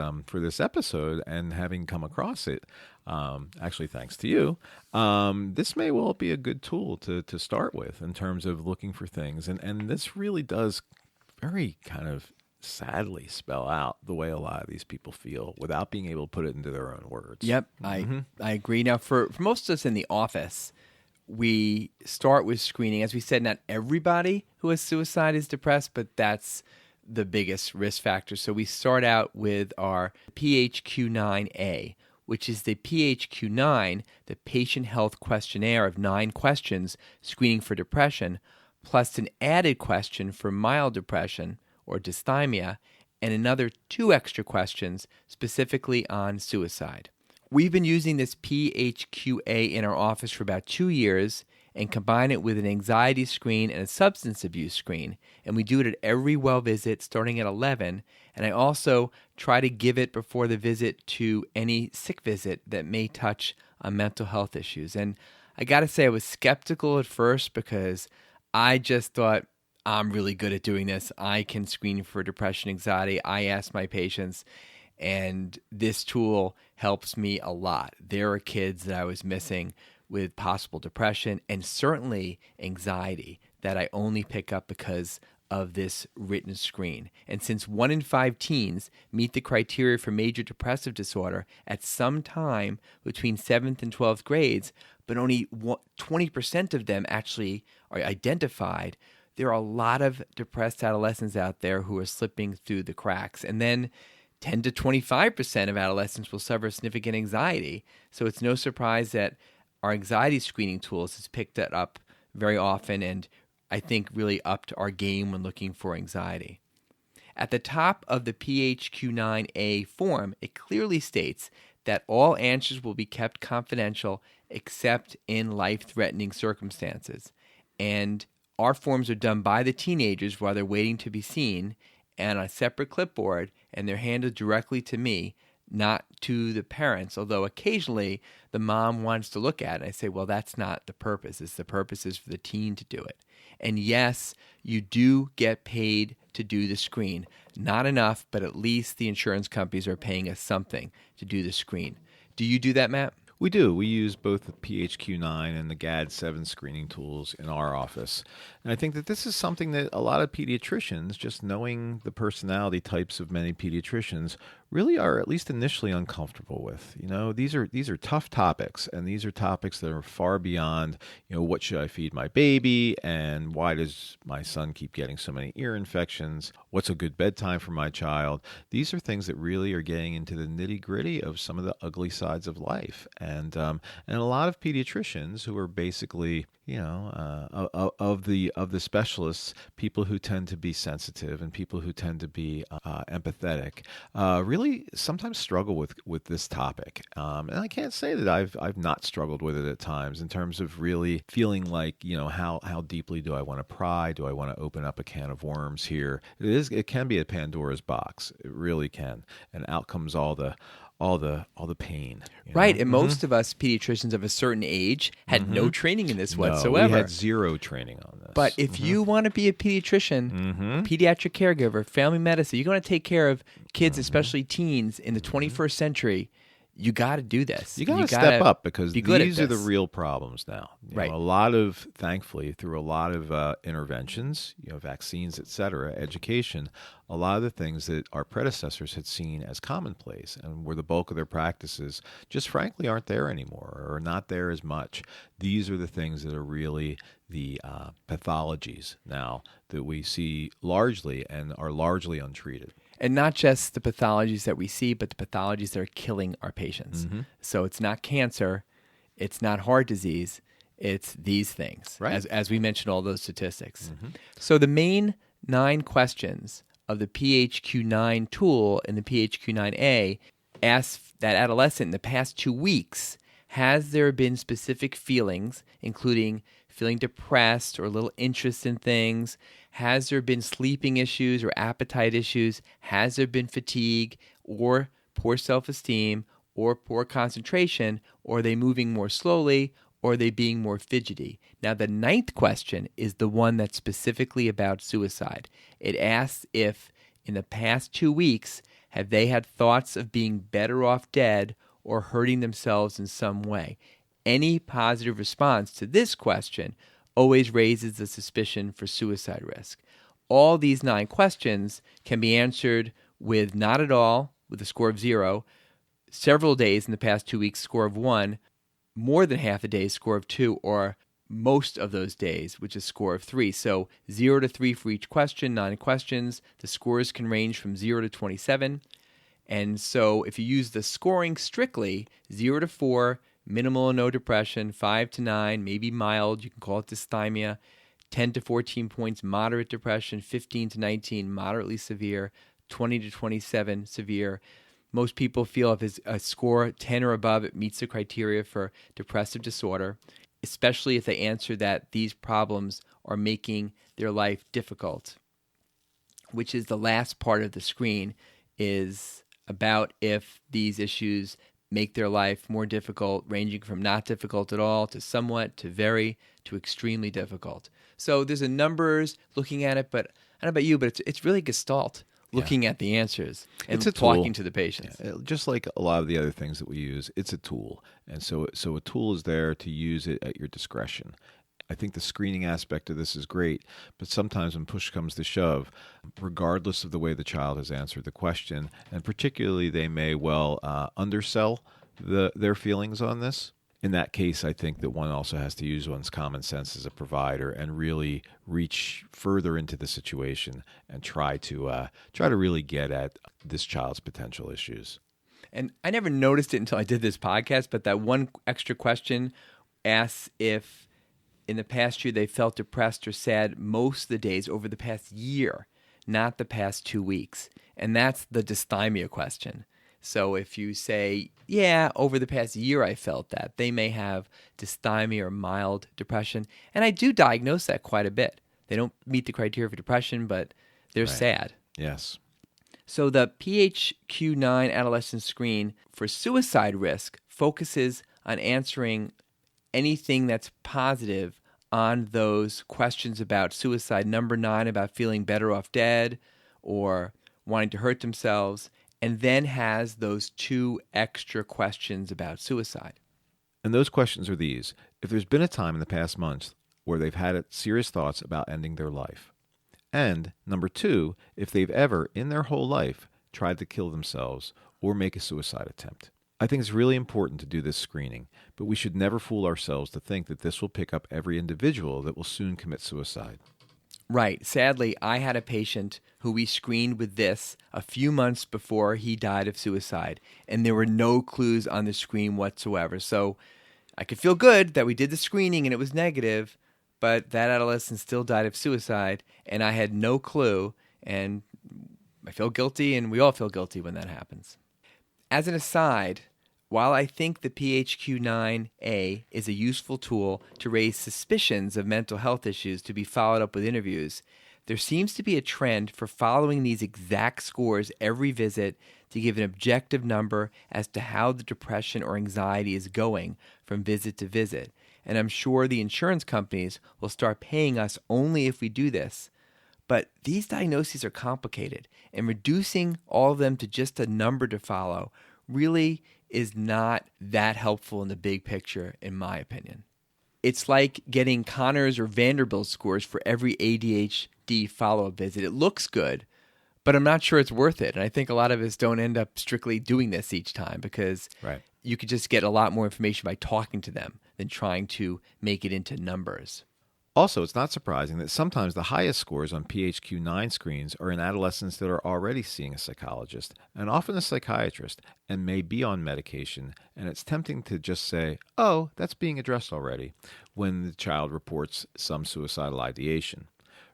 episode and having come across it, actually thanks to you, this may well be a good tool to start with in terms of looking for things. And this really does very kind of sadly spell out the way a lot of these people feel without being able to put it into their own words. Yep, I agree. Now, for most of us in the office, we start with screening. As we said, not everybody who has suicide is depressed, but that's the biggest risk factor. So we start out with our PHQ-9A, which is the PHQ-9, the Patient Health Questionnaire of 9 questions screening for depression, plus an added question for mild depression or dysthymia, and another 2 extra questions specifically on suicide. We've been using this PHQ-A in our office for about 2 years and combine it with an anxiety screen and a substance abuse screen. And we do it at every well visit starting at 11. And I also try to give it before the visit to any sick visit that may touch on mental health issues. And I got to say, I was skeptical at first because I just thought, I'm really good at doing this. I can screen for depression, anxiety. I ask my patients, and this tool helps me a lot. There are kids that I was missing with possible depression and certainly anxiety that I only pick up because of this written screen. And since 1 in 5 teens meet the criteria for major depressive disorder at some time between 7th and 12th grades, but only 20% of them actually are identified, there are a lot of depressed adolescents out there who are slipping through the cracks. And then 10 to 25% of adolescents will suffer significant anxiety. So it's no surprise that our anxiety screening tools has picked that up very often, and I think really upped our game when looking for anxiety. At the top of the PHQ-9A form, it clearly states that all answers will be kept confidential except in life-threatening circumstances. And our forms are done by the teenagers while they're waiting to be seen and on a separate clipboard, and they're handed directly to me, not to the parents, although occasionally the mom wants to look at it. I say, well, that's not the purpose. The purpose is for the teen to do it. And yes, you do get paid to do the screen. Not enough, but at least the insurance companies are paying us something to do the screen. Do you do that, Matt? We do. We use both the PHQ-9 and the GAD-7 screening tools in our office. And I think that this is something that a lot of pediatricians, just knowing the personality types of many pediatricians, really are at least initially uncomfortable with. You know, these are tough topics, and these are topics that are far beyond, you know, what should I feed my baby, and why does my son keep getting so many ear infections? What's a good bedtime for my child? These are things that really are getting into the nitty-gritty of some of the ugly sides of life. And a lot of pediatricians who are basically, you know, of the specialists, people who tend to be sensitive and people who tend to be empathetic, really sometimes struggle with this topic. And I can't say that I've not struggled with it at times in terms of really feeling like, you know, how deeply do I want to pry? Do I want to open up a can of worms here? It can be a Pandora's box. It really can. And out comes all the pain. Right. And most of us pediatricians of a certain age had no training in this whatsoever. We had zero training on this. But if you want to be a pediatrician, pediatric caregiver, family medicine, you're going to take care of kids, especially teens in the 21st century, you got to do this. You got to step up because these are the this. real problems now. You Right. know, a lot of, thankfully, through a lot of interventions, you know, vaccines, et cetera, education, a lot of the things that our predecessors had seen as commonplace and where the bulk of their practices just frankly aren't there anymore or not there as much. These are the things that are really the pathologies now that we see largely and are largely untreated. And not just the pathologies that we see, but the pathologies that are killing our patients. So it's not cancer, it's not heart disease, it's these things, right? As we mentioned, all those statistics. So the main 9 questions of the PHQ-9 tool and the PHQ-9A ask that adolescent in the past 2 weeks, has there been specific feelings, including feeling depressed or a little interest in things? Has there been sleeping issues or appetite issues? Has there been fatigue or poor self-esteem or poor concentration? Or are they moving more slowly? or are they being more fidgety? Now, the 9th question is the one that's specifically about suicide. It asks if in the past 2 weeks, have they had thoughts of being better off dead or hurting themselves in some way? Any positive response to this question always raises the suspicion for suicide risk. All these 9 questions can be answered with not at all, with a score of 0, several days in the past 2 weeks, score of 1, more than half a day, score of 2, or most of those days, which is score of 3. So 0 to 3 for each question, 9 questions. The scores can range from 0 to 27. And so if you use the scoring strictly, 0 to 4, minimal or no depression, 5 to 9, maybe mild, you can call it dysthymia, 10 to 14 points, moderate depression, 15 to 19, moderately severe, 20 to 27, severe. Most people feel if it's a score 10 or above, it meets the criteria for depressive disorder, especially if they answer that these problems are making their life difficult, which is the last part of the screen, is about if these issues make their life more difficult, ranging from not difficult at all to somewhat to very to extremely difficult. So there's a numbers looking at it, but I don't know about you, but it's really gestalt looking at the answers and talking to the patients. Yeah. Just like a lot of the other things that we use, it's a tool. And so a tool is there to use it at your discretion. I think the screening aspect of this is great, but sometimes when push comes to shove, regardless of the way the child has answered the question, and particularly they may well undersell their feelings on this. In that case, I think that one also has to use one's common sense as a provider and really reach further into the situation and try to really get at this child's potential issues. And I never noticed it until I did this podcast, but that one extra question asks if in the past year they felt depressed or sad most of the days over the past year, not the past 2 weeks. And that's the dysthymia question. So if you say, yeah, over the past year I felt that, they may have dysthymia or mild depression. And I do diagnose that quite a bit. They don't meet the criteria for depression, but they're sad. Yes. So the PHQ-9 adolescent screen for suicide risk focuses on answering anything that's positive on those questions about suicide. Number 9 about feeling better off dead or wanting to hurt themselves, and then has those 2 extra questions about suicide. And those questions are these. If there's been a time in the past months where they've had serious thoughts about ending their life. And number 2, if they've ever, in their whole life, tried to kill themselves or make a suicide attempt. I think it's really important to do this screening, but we should never fool ourselves to think that this will pick up every individual that will soon commit suicide. Right. Sadly, I had a patient who we screened with this a few months before he died of suicide, and there were no clues on the screen whatsoever. So I could feel good that we did the screening and it was negative, but that adolescent still died of suicide, and I had no clue, and I feel guilty, and we all feel guilty when that happens. As an aside, while I think the PHQ-9A is a useful tool to raise suspicions of mental health issues to be followed up with interviews, there seems to be a trend for following these exact scores every visit to give an objective number as to how the depression or anxiety is going from visit to visit. And I'm sure the insurance companies will start paying us only if we do this. But these diagnoses are complicated, and reducing all of them to just a number to follow really is not that helpful in the big picture, in my opinion. It's like getting Connors or Vanderbilt scores for every ADHD follow-up visit. It looks good, but I'm not sure it's worth it. And I think a lot of us don't end up strictly doing this each time because you could just get a lot more information by talking to them than trying to make it into numbers. Also, it's not surprising that sometimes the highest scores on PHQ-9 screens are in adolescents that are already seeing a psychologist and often a psychiatrist and may be on medication, and it's tempting to just say, oh, that's being addressed already, when the child reports some suicidal ideation.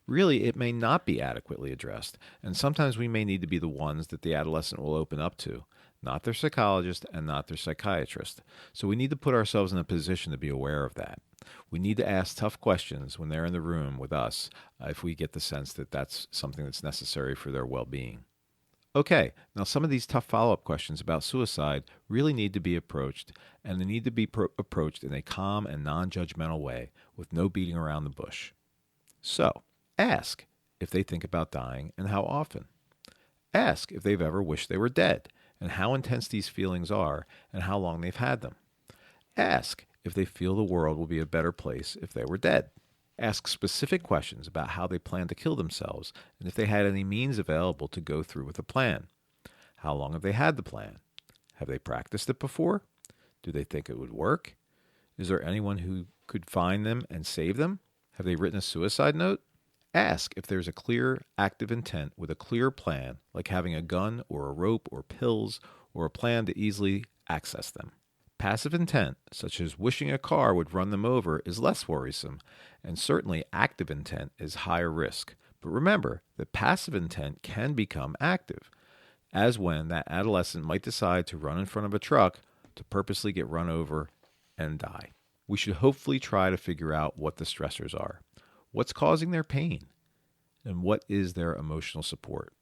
Really, it may not be adequately addressed, and sometimes we may need to be the ones that the adolescent will open up to, not their psychologist and not their psychiatrist. So we need to put ourselves in a position to be aware of that. We need to ask tough questions when they're in the room with us if we get the sense that that's something that's necessary for their well-being. Okay, now some of these tough follow-up questions about suicide really need to be approached, and they need to be approached in a calm and non-judgmental way with no beating around the bush. So, ask if they think about dying and how often. Ask if they've ever wished they were dead and how intense these feelings are and how long they've had them. Ask if they feel the world will be a better place if they were dead. Ask specific questions about how they plan to kill themselves and if they had any means available to go through with a plan. How long have they had the plan? Have they practiced it before? Do they think it would work? Is there anyone who could find them and save them? Have they written a suicide note? Ask if there's a clear, active intent with a clear plan, like having a gun or a rope or pills or a plan to easily access them. Passive intent, such as wishing a car would run them over, is less worrisome, and certainly active intent is higher risk. But remember that passive intent can become active, as when that adolescent might decide to run in front of a truck to purposely get run over and die. We should hopefully try to figure out what the stressors are, what's causing their pain, and what is their emotional support.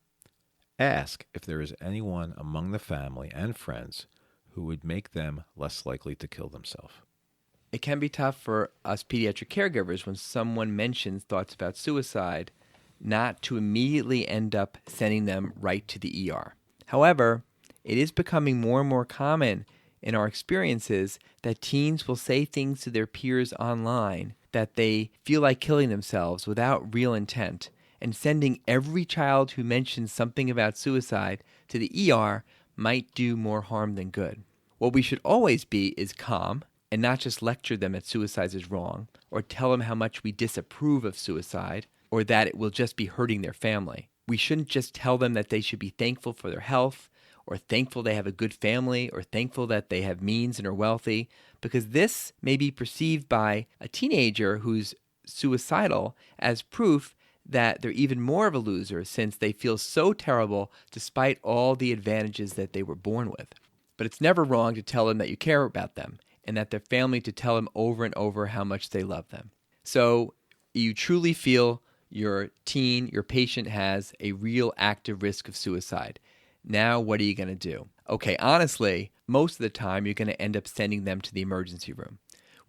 Ask if there is anyone among the family and friends who would make them less likely to kill themselves. It can be tough for us pediatric caregivers when someone mentions thoughts about suicide not to immediately end up sending them right to the ER. However, it is becoming more and more common in our experiences that teens will say things to their peers online that they feel like killing themselves without real intent, and sending every child who mentions something about suicide to the ER might do more harm than good. What we should always be is calm and not just lecture them that suicide is wrong or tell them how much we disapprove of suicide or that it will just be hurting their family. We shouldn't just tell them that they should be thankful for their health or thankful they have a good family or thankful that they have means and are wealthy, because this may be perceived by a teenager who's suicidal as proof that they're even more of a loser since they feel so terrible despite all the advantages that they were born with. But it's never wrong to tell them that you care about them and that their family to tell them over and over how much they love them. So you truly feel your teen, your patient has a real active risk of suicide. Now what are you going to do? Okay, honestly, most of the time you're going to end up sending them to the emergency room.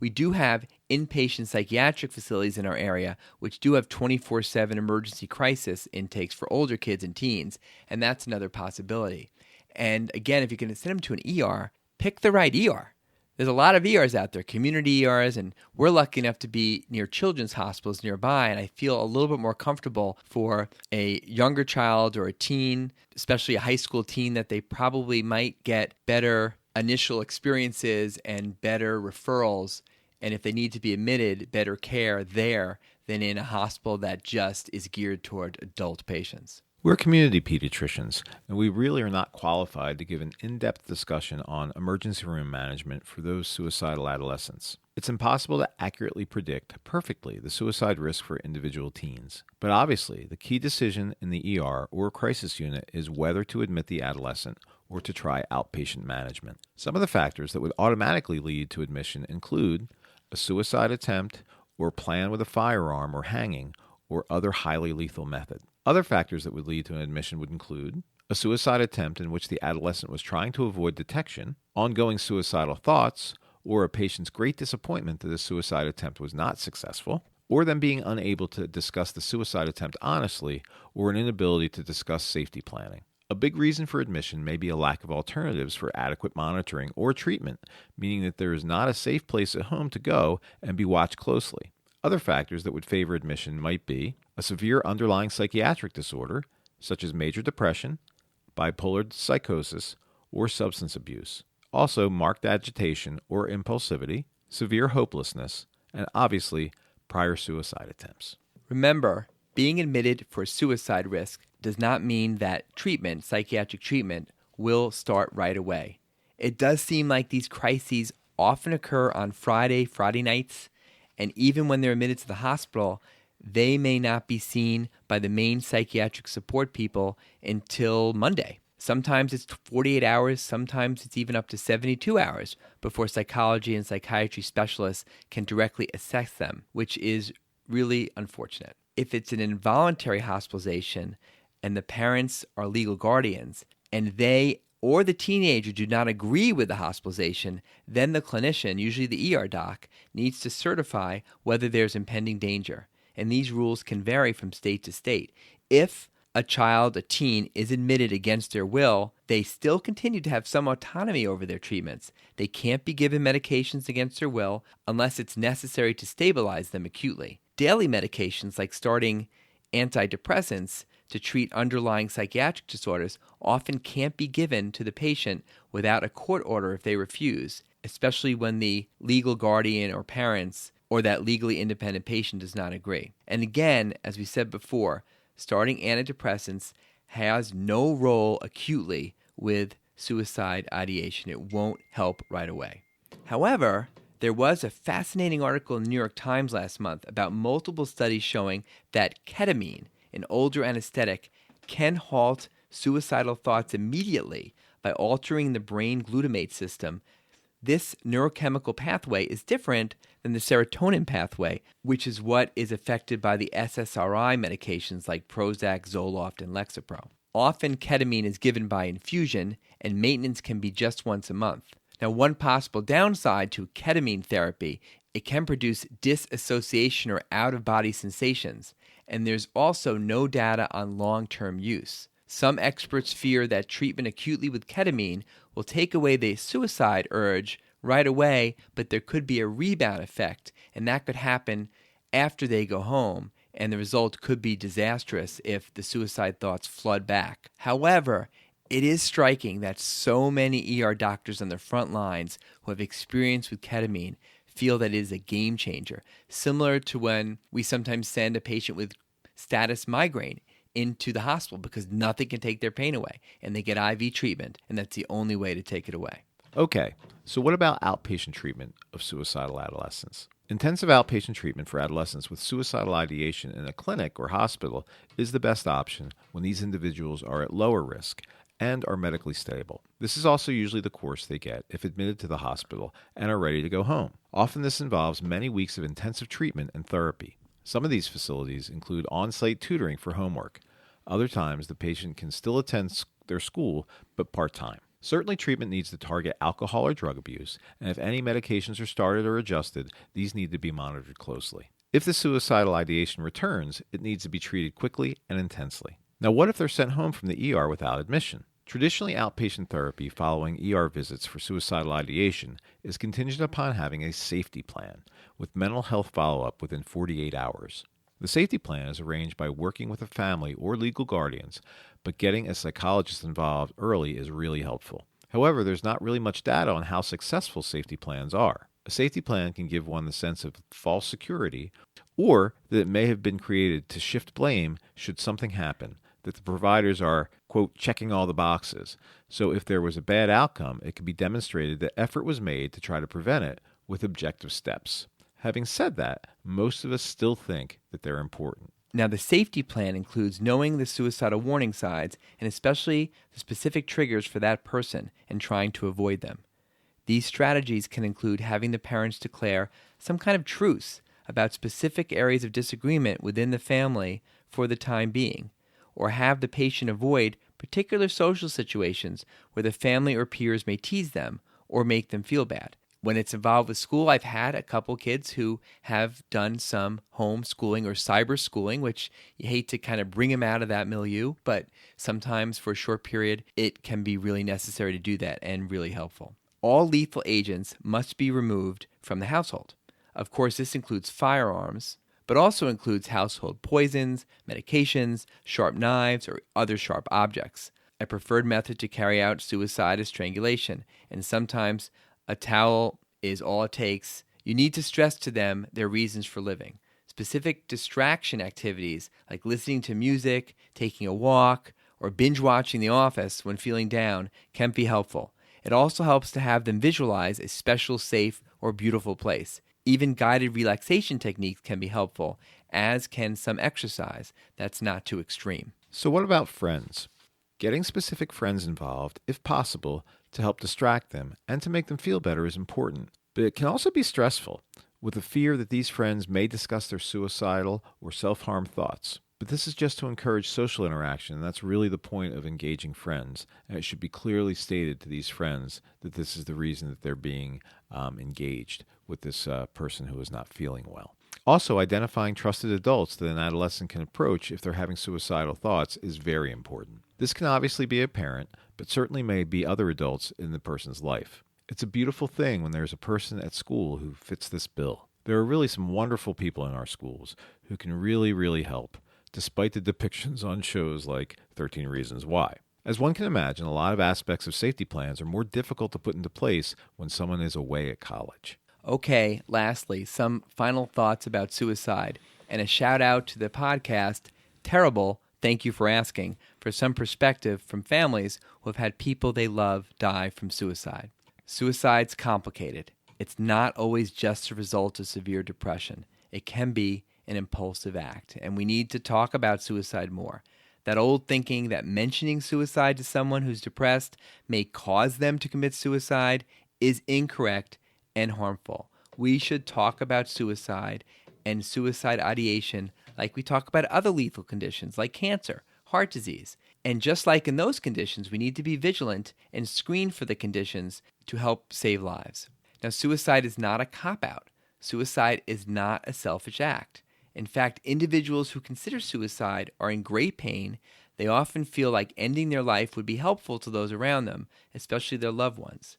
We do have inpatient psychiatric facilities in our area which do have 24/7 emergency crisis intakes for older kids and teens, and that's another possibility. And again, if you're going to send them to an ER, pick the right ER. There's a lot of ERs out there, community ERs, and we're lucky enough to be near children's hospitals nearby, and I feel a little bit more comfortable for a younger child or a teen, especially a high school teen, that they probably might get better initial experiences and better referrals, and if they need to be admitted, better care there than in a hospital that just is geared toward adult patients. We're community pediatricians, and we really are not qualified to give an in-depth discussion on emergency room management for those suicidal adolescents. It's impossible to accurately predict perfectly the suicide risk for individual teens. But obviously, the key decision in the ER or crisis unit is whether to admit the adolescent or to try outpatient management. Some of the factors that would automatically lead to admission include a suicide attempt or plan with a firearm or hanging or other highly lethal method. Other factors that would lead to an admission would include a suicide attempt in which the adolescent was trying to avoid detection, ongoing suicidal thoughts, or a patient's great disappointment that the suicide attempt was not successful, or them being unable to discuss the suicide attempt honestly, or an inability to discuss safety planning. A big reason for admission may be a lack of alternatives for adequate monitoring or treatment, meaning that there is not a safe place at home to go and be watched closely. Other factors that would favor admission might be a severe underlying psychiatric disorder, such as major depression, bipolar psychosis, or substance abuse. Also, marked agitation or impulsivity, severe hopelessness, and obviously, prior suicide attempts. Remember, being admitted for suicide risk does not mean that treatment, psychiatric treatment, will start right away. It does seem like these crises often occur on Friday nights, and even when they're admitted to the hospital, they may not be seen by the main psychiatric support people until Monday. Sometimes it's 48 hours, sometimes it's even up to 72 hours before psychology and psychiatry specialists can directly assess them, which is really unfortunate. If it's an involuntary hospitalization, and the parents are legal guardians, and they or the teenager do not agree with the hospitalization, then the clinician, usually the ER doc, needs to certify whether there's impending danger. And these rules can vary from state to state. If a child, a teen, is admitted against their will, they still continue to have some autonomy over their treatments. They can't be given medications against their will unless it's necessary to stabilize them acutely. Daily medications like starting antidepressants to treat underlying psychiatric disorders often can't be given to the patient without a court order if they refuse, especially when the legal guardian or parents or that legally independent patient does not agree. And again, as we said before, starting antidepressants has no role acutely with suicide ideation. It won't help right away. However, there was a fascinating article in the New York Times last month about multiple studies showing that ketamine, an older anesthetic, can halt suicidal thoughts immediately by altering the brain glutamate system. This neurochemical pathway is different than the serotonin pathway, which is what is affected by the SSRI medications like Prozac, Zoloft, and Lexapro. Often ketamine is given by infusion, and maintenance can be just once a month. Now, one possible downside to ketamine therapy, it can produce disassociation or out-of-body sensations, and there's also no data on long-term use. Some experts fear that treatment acutely with ketamine will take away the suicide urge right away, but there could be a rebound effect, and that could happen after they go home, and the result could be disastrous if the suicide thoughts flood back. However, it is striking that so many ER doctors on the front lines who have experience with ketamine feel that it is a game changer, similar to when we sometimes send a patient with status migraine into the hospital because nothing can take their pain away, and they get IV treatment, and that's the only way to take it away. Okay, so what about outpatient treatment of suicidal adolescents? Intensive outpatient treatment for adolescents with suicidal ideation in a clinic or hospital is the best option when these individuals are at lower risk and are medically stable. This is also usually the course they get if admitted to the hospital and are ready to go home. Often this involves many weeks of intensive treatment and therapy. Some of these facilities include on-site tutoring for homework. Other times, the patient can still attend their school, but part-time. Certainly, treatment needs to target alcohol or drug abuse, and if any medications are started or adjusted, these need to be monitored closely. If the suicidal ideation returns, it needs to be treated quickly and intensely. Now, what if they're sent home from the ER without admission? Traditionally, outpatient therapy following ER visits for suicidal ideation is contingent upon having a safety plan with mental health follow-up within 48 hours. The safety plan is arranged by working with a family or legal guardians, but getting a psychologist involved early is really helpful. However, there's not really much data on how successful safety plans are. A safety plan can give one the sense of false security, or that it may have been created to shift blame should something happen, that the providers are, quote, checking all the boxes. So if there was a bad outcome, it could be demonstrated that effort was made to try to prevent it with objective steps. Having said that, most of us still think that they're important. Now, the safety plan includes knowing the suicidal warning signs and especially the specific triggers for that person and trying to avoid them. These strategies can include having the parents declare some kind of truce about specific areas of disagreement within the family for the time being, or have the patient avoid particular social situations where the family or peers may tease them or make them feel bad. When it's involved with school, I've had a couple kids who have done some homeschooling or cyber schooling, which you hate to kind of bring them out of that milieu, but sometimes for a short period, it can be really necessary to do that and really helpful. All lethal agents must be removed from the household. Of course, this includes firearms, but also includes household poisons, medications, sharp knives, or other sharp objects. A preferred method to carry out suicide is strangulation, and sometimes a towel is all it takes. You need to stress to them their reasons for living. Specific distraction activities like listening to music, taking a walk, or binge watching The Office when feeling down can be helpful. It also helps to have them visualize a special, safe, or beautiful place. Even guided relaxation techniques can be helpful, as can some exercise that's not too extreme. So what about friends? Getting specific friends involved, if possible, to help distract them and to make them feel better is important. But it can also be stressful, with the fear that these friends may discuss their suicidal or self-harm thoughts. But this is just to encourage social interaction, and that's really the point of engaging friends. And it should be clearly stated to these friends that this is the reason that they're being engaged with this person who is not feeling well. Also, identifying trusted adults that an adolescent can approach if they're having suicidal thoughts is very important. This can obviously be a parent, but certainly may be other adults in the person's life. It's a beautiful thing when there's a person at school who fits this bill. There are really some wonderful people in our schools who can really, really help, despite the depictions on shows like 13 Reasons Why. As one can imagine, a lot of aspects of safety plans are more difficult to put into place when someone is away at college. Okay, lastly, some final thoughts about suicide, and a shout out to the podcast, Terrible, Thank You for Asking, for some perspective from families who have had people they love die from suicide. Suicide's complicated. It's not always just a result of severe depression. It can be an impulsive act, and we need to talk about suicide more. That old thinking that mentioning suicide to someone who's depressed may cause them to commit suicide is incorrect and harmful. We should talk about suicide and suicide ideation like we talk about other lethal conditions like cancer, heart disease. And just like in those conditions, we need to be vigilant and screen for the conditions to help save lives. Now, suicide is not a cop-out. Suicide is not a selfish act. In fact, individuals who consider suicide are in great pain. They often feel like ending their life would be helpful to those around them, especially their loved ones.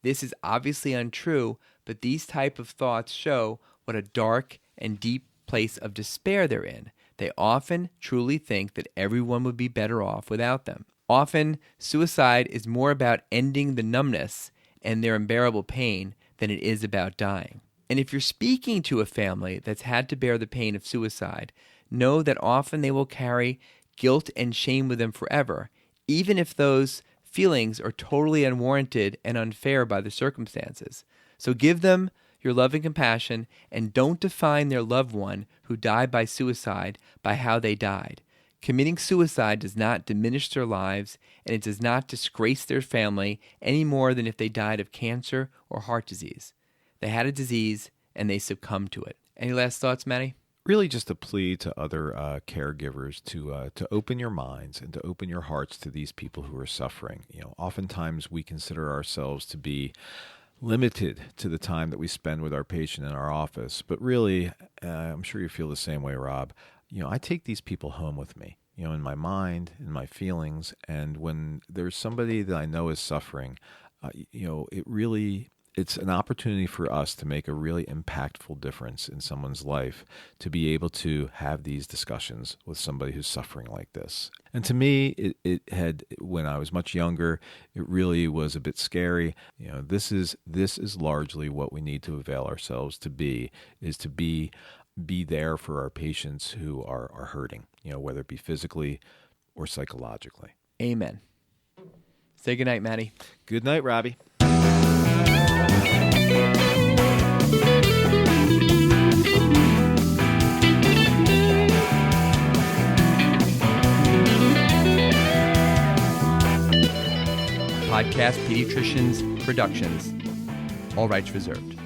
This is obviously untrue, but these type of thoughts show what a dark and deep place of despair they're in. They often truly think that everyone would be better off without them. Often, suicide is more about ending the numbness and their unbearable pain than it is about dying. And if you're speaking to a family that's had to bear the pain of suicide, know that often they will carry guilt and shame with them forever, even if those feelings are totally unwarranted and unfair by the circumstances. So give them your love and compassion, and don't define their loved one who died by suicide by how they died. Committing suicide does not diminish their lives, and it does not disgrace their family any more than if they died of cancer or heart disease. They had a disease, and they succumbed to it. Any last thoughts, Matty? Really just a plea to other caregivers to open your minds and to open your hearts to these people who are suffering. Oftentimes we consider ourselves to be limited to the time that we spend with our patient in our office, but really, I'm sure you feel the same way, Rob. I take these people home with me, in my mind, in my feelings, and when there's somebody that I know is suffering, it's an opportunity for us to make a really impactful difference in someone's life, to be able to have these discussions with somebody who's suffering like this. And to me, it had, when I was much younger, it really was a bit scary. This is largely what we need to avail ourselves to be, is to be there for our patients who are hurting, whether it be physically or psychologically. Amen. Say goodnight, Matty. Good night, Robbie. Podcast Pediatricians Productions. All rights reserved.